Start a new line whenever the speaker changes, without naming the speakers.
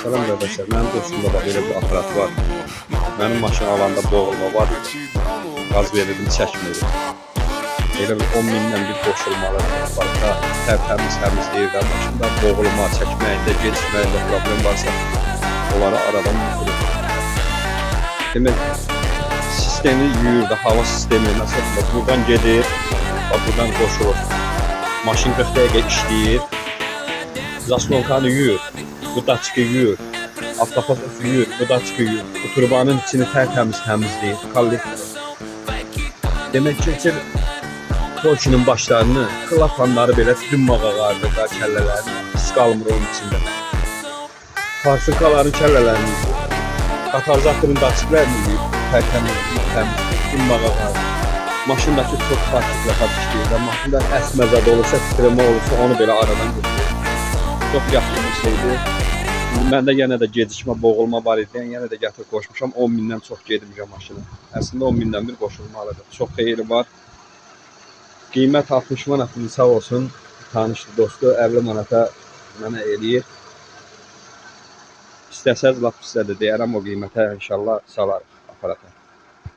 Salam qardaşlar, mənim dostumda bax belə bir aparat var. Mənim maşın alanda boğulma var. Qaz verirdim, çəkmirdim. Elə bir 10 mindən bir qoşulmalı aparatda tərtəmiz təmizləyir də maşında boğulma, çəkməkdə, gecikməkdə problem varsa onları aradan yürür. Demək, sistemi yuyur da, hava sistemi məsələn buradan gedir, buradan qoşulur. Maşın 40 dəqiqə işləyir, zaslonkanı yuyur. Bu da çıkıyor, avtopatı yuyur, bu da çıkıyor. Bu turbanın içini tertemiz temizleyir, kollektor. Demek ki, Porsche-nin başlarını, klapanları belə dümmağa qardır da kəllələrini, pis qalmır onun içində. Parsınkaların kəllələrini yuyur. Katalizatorun da açıqlarını yuyur, tertemiz, dümmağa qardır. Maşındakı çok farklı işləyir də, maşında əsməzəd olursa, titrəmə olursa onu belə aradan götürür. Çok yaxşı bir şeydir. Məndə yenə də gecikmə, boğulma var idi. Yenə də gətirib qoşmuşam. 10 mindən çox gedmişəm maşına. Əslində 10 mindən bir qoşulmalıdır. Çox xeyri var. Qiymət 60 manatın sağ olsun. Tanışdı dostu 50 manata mənə eləyir. İstəsəz lap sizə də deyərəm o qiymətə inşallah salarıq aparata.